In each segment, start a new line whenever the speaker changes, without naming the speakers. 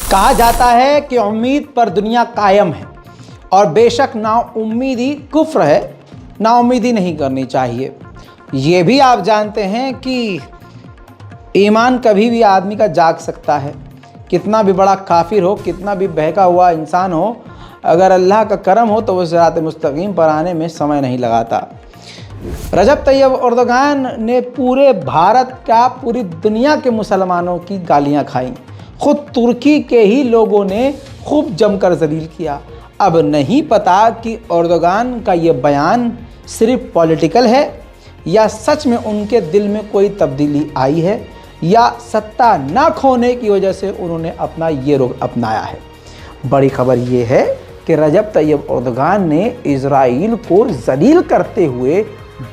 कहा जाता है कि उम्मीद पर दुनिया कायम है और बेशक नाउम्मीदी कुफ्र है, नाउम्मीदी नहीं करनी चाहिए। ये भी आप जानते हैं कि ईमान कभी भी आदमी का जाग सकता है, कितना भी बड़ा काफिर हो, कितना भी बहका हुआ इंसान हो, अगर अल्लाह का करम हो तो वो सिरात मुस्तकीम पर आने में समय नहीं लगाता। रजब तैयब एर्दोगान ने पूरे भारत का, पूरी दुनिया के मुसलमानों की गालियां खाई। खुद तुर्की के ही लोगों ने खूब जमकर जलील किया। अब नहीं पता कि एर्दोगान का ये बयान सिर्फ पॉलिटिकल है या सच में उनके दिल में कोई तब्दीली आई है या सत्ता ना खोने की वजह से उन्होंने अपना ये रुख अपनाया है। बड़ी खबर ये है कि रजब तैयब एर्दोगान ने इजराइल को जलील करते हुए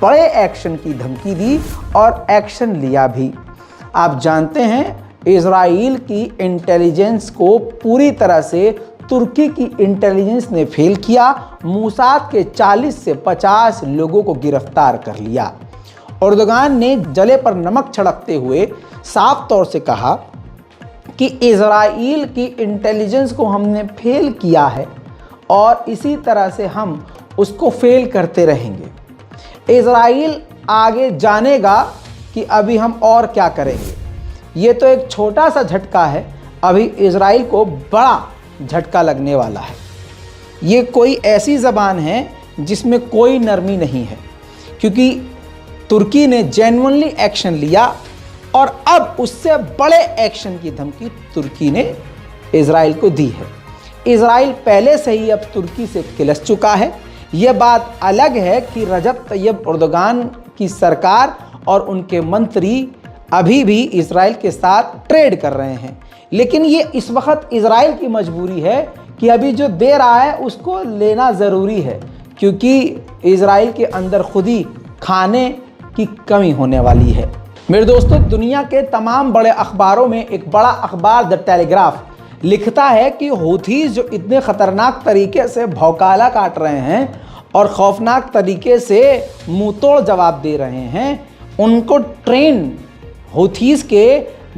बड़े एक्शन की धमकी दी और एक्शन लिया भी। आप जानते हैं इजराइल की इंटेलिजेंस को पूरी तरह से तुर्की की इंटेलिजेंस ने फेल किया। मूसाद के 40 से 50 लोगों को गिरफ्तार कर लिया। एर्दोगान ने जले पर नमक छिड़कते हुए साफ तौर से कहा कि इजराइल की इंटेलिजेंस को हमने फेल किया है और इसी तरह से हम उसको फेल करते रहेंगे। इजराइल आगे जानेगा कि अभी हम और क्या करेंगे। ये तो एक छोटा सा झटका है, अभी इजराइल को बड़ा झटका लगने वाला है। ये कोई ऐसी ज़बान है जिसमें कोई नरमी नहीं है, क्योंकि तुर्की ने जेन्युइनली एक्शन लिया और अब उससे बड़े एक्शन की धमकी तुर्की ने इजराइल को दी है। इजराइल पहले से ही अब तुर्की से किलस चुका है। यह बात अलग है कि रजब तैयब एर्दोगान की सरकार और उनके मंत्री अभी भी इजराइल के साथ ट्रेड कर रहे हैं, लेकिन ये इस वक्त इजराइल की मजबूरी है कि अभी जो दे रहा है उसको लेना ज़रूरी है, क्योंकि इजराइल के अंदर खुद ही खाने की कमी होने वाली है। मेरे दोस्तों, दुनिया के तमाम बड़े अखबारों में एक बड़ा अखबार द टेलीग्राफ लिखता है कि हूथीज़ जो इतने ख़तरनाक तरीके से भौकाला काट रहे हैं और खौफनाक तरीके से मुँह तोड़ जवाब दे रहे हैं, उनको ट्रेन हूथीज़ के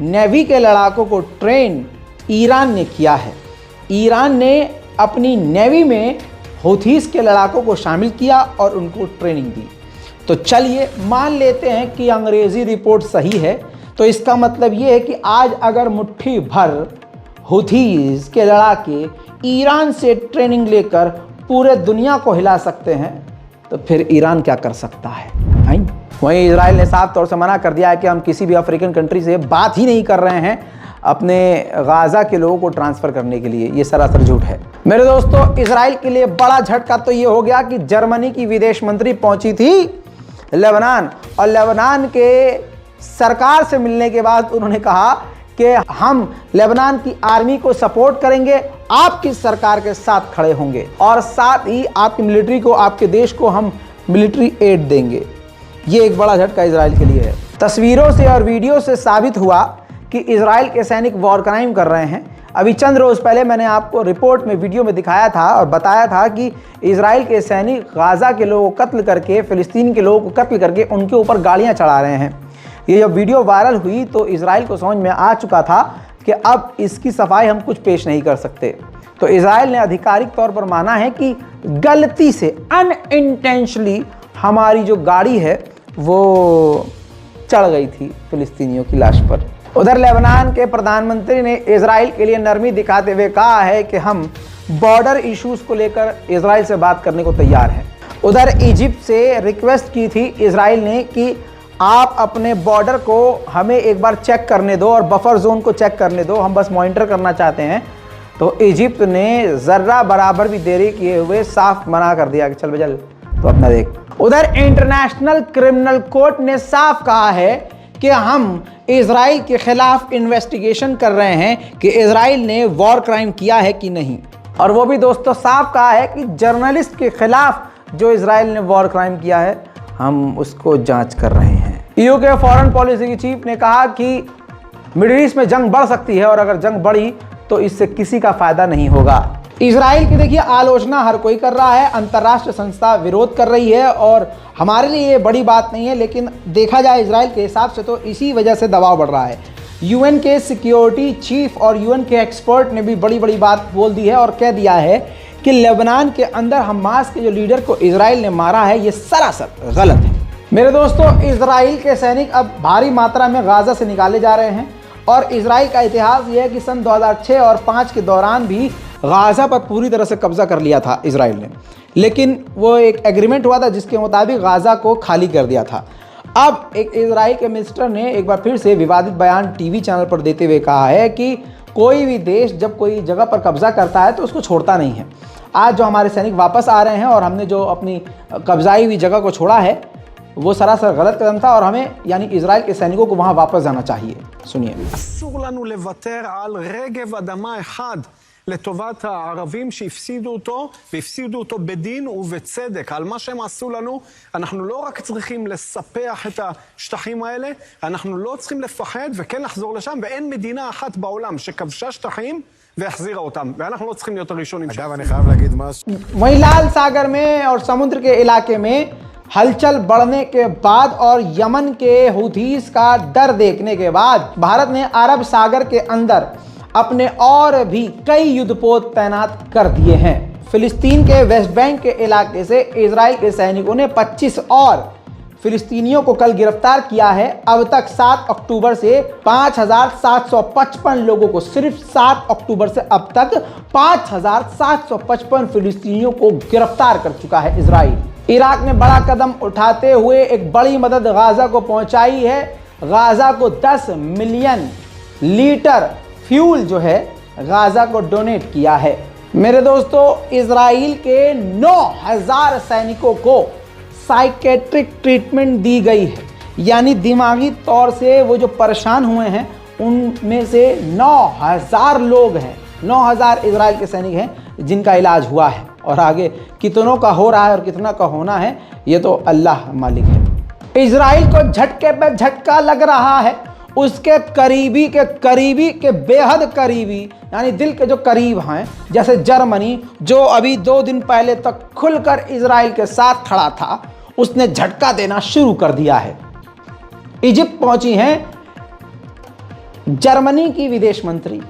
नेवी के लड़ाकों को ट्रेन ईरान ने किया है। ईरान ने अपनी नेवी में हूथीज़ के लड़ाकों को शामिल किया और उनको ट्रेनिंग दी। तो चलिए मान लेते हैं कि अंग्रेज़ी रिपोर्ट सही है, तो इसका मतलब ये है कि आज अगर मुट्ठी भर हूथीज़ के लड़ाके ईरान से ट्रेनिंग लेकर पूरे दुनिया को हिला सकते हैं, तो फिर ईरान क्या कर सकता है? वहीं इजराइल ने साफ तौर से मना कर दिया है कि हम किसी भी अफ्रीकन कंट्री से बात ही नहीं कर रहे हैं अपने गाज़ा के लोगों को ट्रांसफ़र करने के लिए। ये सरासर झूठ है। मेरे दोस्तों, इजराइल के लिए बड़ा झटका तो ये हो गया कि जर्मनी की विदेश मंत्री पहुंची थी लेबनान, और लेबनान के सरकार से मिलने के बाद उन्होंने कहा कि हम लेबनान की आर्मी को सपोर्ट करेंगे, आपकी सरकार के साथ खड़े होंगे और साथ ही आपकी मिलिट्री को, आपके देश को हम मिलिट्री एड देंगे। ये एक बड़ा झटका इजराइल के लिए है। तस्वीरों से और वीडियो से साबित हुआ कि इजराइल के सैनिक वॉर क्राइम कर रहे हैं। अभी चंद रोज़ पहले मैंने आपको रिपोर्ट में, वीडियो में दिखाया था और बताया था कि इजराइल के सैनिक गाज़ा के लोगों को कत्ल करके, फ़िलिस्तीन के लोगों को कत्ल करके उनके ऊपर गाड़ियाँ चढ़ा रहे हैं। ये जब वीडियो वायरल हुई तो इजराइल को समझ में आ चुका था कि अब इसकी सफाई हम कुछ पेश नहीं कर सकते। तो इजराइल ने आधिकारिक तौर पर माना है कि गलती से, अनइंटेंशनली हमारी जो गाड़ी है वो चढ़ गई थी फिलिस्तीनियों की लाश पर। उधर लेबनान के प्रधानमंत्री ने इजराइल के लिए नरमी दिखाते हुए कहा है कि हम बॉर्डर इश्यूज को लेकर इजराइल से बात करने को तैयार हैं। उधर इजिप्ट से रिक्वेस्ट की थी इजराइल ने कि आप अपने बॉर्डर को हमें एक बार चेक करने दो और बफर जोन को चेक करने दो, हम बस मॉनिटर करना चाहते हैं। तो इजिप्ट ने ज़र्रा बराबर भी देरी किए हुए साफ मना कर दिया कि चल बजल तो अपना देख। उधर इंटरनेशनल क्रिमिनल कोर्ट ने साफ कहा है कि हम इजराइल के खिलाफ इन्वेस्टिगेशन कर रहे हैं कि इजराइल ने वॉर क्राइम किया है कि नहीं, और वो भी दोस्तों साफ कहा है कि जर्नलिस्ट के खिलाफ जो इजराइल ने वॉर क्राइम किया है हम उसको जांच कर रहे हैं। ईयू के फॉरेन पॉलिसी की चीफ ने कहा कि मिडिल ईस्ट में जंग बढ़ सकती है और अगर जंग बढ़ी तो इससे किसी का फायदा नहीं होगा। इजराइल की देखिए आलोचना हर कोई कर रहा है, अंतर्राष्ट्रीय संस्था विरोध कर रही है और हमारे लिए ये बड़ी बात नहीं है, लेकिन देखा जाए इजराइल के हिसाब से तो इसी वजह से दबाव बढ़ रहा है। यूएन के सिक्योरिटी चीफ और यूएन के एक्सपर्ट ने भी बड़ी बड़ी बात बोल दी है और कह दिया है कि लेबनान के अंदर हमास के जो लीडर को इजराइल ने मारा है ये सरासर गलत है। मेरे दोस्तों, इजराइल के सैनिक अब भारी मात्रा में गाजा से निकाले जा रहे हैं और इजराइल का इतिहास ये है कि सन 2006 और 2005 के दौरान भी गाजा पर पूरी तरह से कब्जा कर लिया था इजराइल ने, लेकिन वो एक एग्रीमेंट हुआ था जिसके मुताबिक गाजा को खाली कर दिया था। अब एक इजराइल के मिनिस्टर ने एक बार फिर से विवादित बयान टीवी चैनल पर देते हुए कहा है कि कोई भी देश जब कोई जगह पर कब्जा करता है तो उसको छोड़ता नहीं है। आज जो हमारे सैनिक वापस आ रहे हैं और हमने जो अपनी कब्जाई हुई जगह को छोड़ा है वो सरासर गलत कदम था और हमें यानी इजराइल के सैनिकों को वहां वापस जाना चाहिए। सुनिए।
אסור לנו לוותר על רגב אדמה אחד לטובת הערבים שהפסידו אותו, והפסידו אותו בדין ובצדק. על מה שהם עשו לנו, אנחנו לא רק צריכים לספח את השטחים האלה, אנחנו לא צריכים לפחד וכן לחזור לשם, ואין מדינה אחת בעולם שכבשה שטחים והחזירה אותם, ואנחנו לא צריכים להיות הראשונים.
אגב, אני חייב להגיד משהו.
वहीं लाल सागर में और समुद्र के इलाके में हलचल बढ़ने के बाद और यमन के हुथीस का डर देखने के बाद भारत ने अरब सागर के अंदर अपने और भी कई युद्धपोत तैनात कर दिए हैं। फिलिस्तीन के वेस्ट बैंक के इलाके से इजराइल के सैनिकों ने 25 और फिलिस्तीनियों को कल गिरफ्तार किया है। अब तक 7 अक्टूबर से 5,755 लोगों को, सिर्फ 7 अक्टूबर से अब तक 5,755 फिलिस्तीनियों को गिरफ्तार कर चुका है इजराइल। इराक ने बड़ा कदम उठाते हुए एक बड़ी मदद गाजा को पहुंचाई है। गाजा को 10 मिलियन लीटर फ्यूल जो है गाजा को डोनेट किया है। मेरे दोस्तों, इजराइल के 9,000 सैनिकों को साइकेट्रिक ट्रीटमेंट दी गई है, यानी दिमागी तौर से वो जो परेशान हुए हैं उनमें से 9,000 लोग हैं, 9,000 इजराइल के सैनिक हैं जिनका इलाज हुआ है। और आगे कितनों का हो रहा है और कितना का होना है ये तो अल्लाह मालिक है। इजराइल को झटके पे झटका लग रहा है। उसके करीबी के बेहद करीबी यानी दिल के जो करीब हैं, जैसे जर्मनी जो अभी 2 दिन पहले तक खुलकर इजराइल के साथ खड़ा था, उसने झटका देना शुरू कर दिया है। इजिप्ट पहुंची हैं जर्मनी की विदेश मंत्री,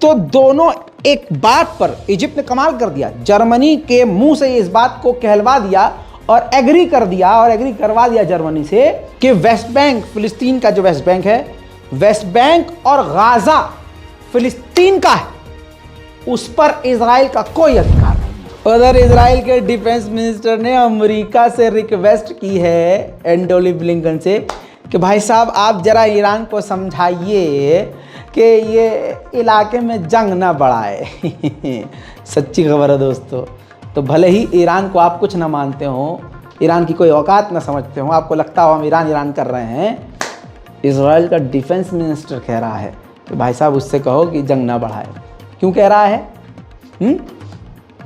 तो दोनों एक बात पर इजिप्ट ने कमाल कर दिया। जर्मनी के मुंह से इस बात को कहलवा दिया और एग्री करवा दिया जर्मनी से कि वेस्ट बैंक, फिलिस्तीन का जो वेस्ट बैंक है, वेस्ट बैंक और गाजा फिलिस्तीन का है, उस पर इजराइल का कोई अधिकार नहीं। उधर इजराइल के डिफेंस मिनिस्टर ने अमेरिका से रिक्वेस्ट की है, एंटोनी ब्लिंकन से, कि भाई साहब आप जरा ईरान को समझाइए कि ये इलाके में जंग ना बढ़ाए। सच्ची खबर है दोस्तों। तो भले ही ईरान को आप कुछ ना मानते हो, ईरान की कोई औकात ना समझते हो, आपको लगता हो हम ईरान कर रहे हैं, इजराइल का डिफेंस मिनिस्टर कह रहा है कि भाई साहब उससे कहो कि जंग ना बढ़ाए। क्यों कह रहा है?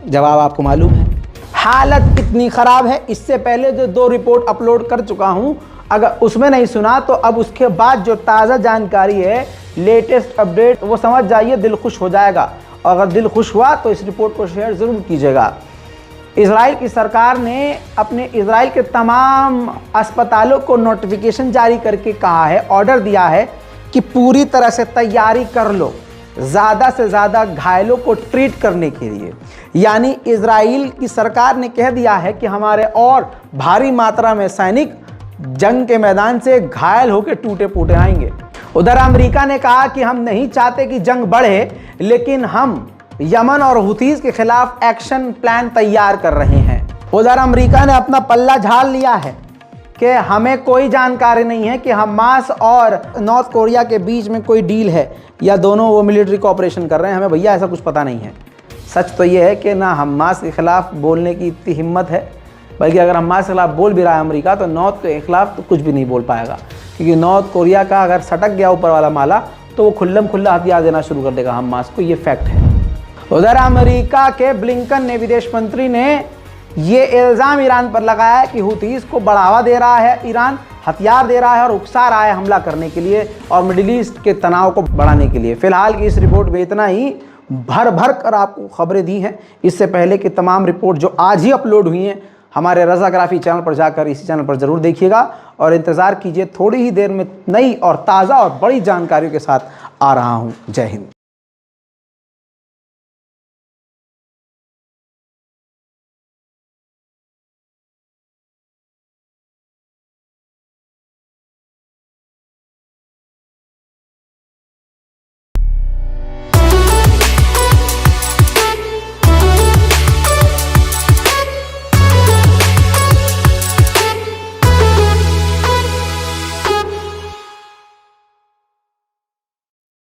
जवाब आपको मालूम है। हालत कितनी ख़राब है। इससे पहले जो 2 रिपोर्ट अपलोड कर चुका हूँ, अगर उसमें नहीं सुना तो अब उसके बाद जो ताज़ा जानकारी है, लेटेस्ट अपडेट, वो समझ जाइए, दिल खुश हो जाएगा। और अगर दिल खुश हुआ तो इस रिपोर्ट को शेयर ज़रूर कीजिएगा। इजराइल की सरकार ने अपने इजराइल के तमाम अस्पतालों को नोटिफिकेशन जारी करके कहा है, ऑर्डर दिया है कि पूरी तरह से तैयारी कर लो ज़्यादा से ज़्यादा घायलों को ट्रीट करने के लिए। यानी इजराइल की सरकार ने कह दिया है कि हमारे और भारी मात्रा में सैनिक जंग के मैदान से घायल होकर टूटे फूटे आएंगे। उधर अमेरिका ने कहा कि हम नहीं चाहते कि जंग बढ़े, लेकिन हम यमन और हुथीस के खिलाफ एक्शन प्लान तैयार कर रहे हैं। उधर अमेरिका ने अपना पल्ला झाड़ लिया है कि हमें कोई जानकारी नहीं है कि हमास और नॉर्थ कोरिया के बीच में कोई डील है या दोनों वो मिलिट्री कोऑपरेशन कर रहे हैं। हमें भैया ऐसा कुछ पता नहीं है। सच तो ये है कि ना हमास के खिलाफ बोलने की इतनी हिम्मत है, बल्कि अगर हमास के खिलाफ बोल भी रहा है अमेरिका तो नॉर्थ के खिलाफ तो कुछ भी नहीं बोल पाएगा, क्योंकि नॉर्थ कोरिया का अगर सटक गया ऊपर वाला माला तो वो खुल्ला हथियार देना शुरू कर देगा हमास को। ये फैक्ट है। उधर अमेरिका के ब्लिंकन ने, विदेश मंत्री ने, ये इल्ज़ाम ईरान पर लगाया है कि हुथीस को बढ़ावा दे रहा है, ईरान हथियार दे रहा है और उकसा रहा है हमला करने के लिए और मिडिल ईस्ट के तनाव को बढ़ाने के लिए। फिलहाल की इस रिपोर्ट में इतना ही। भर कर आपको खबरें दी हैं। इससे पहले कि तमाम रिपोर्ट जो आज ही अपलोड हुई हैं हमारे रज़ाग्राफी चैनल पर जाकर इसी चैनल पर ज़रूर देखिएगा और इंतज़ार कीजिए, थोड़ी ही देर में नई और ताज़ा और बड़ी जानकारियों के साथ आ रहा हूँ। जय हिंद।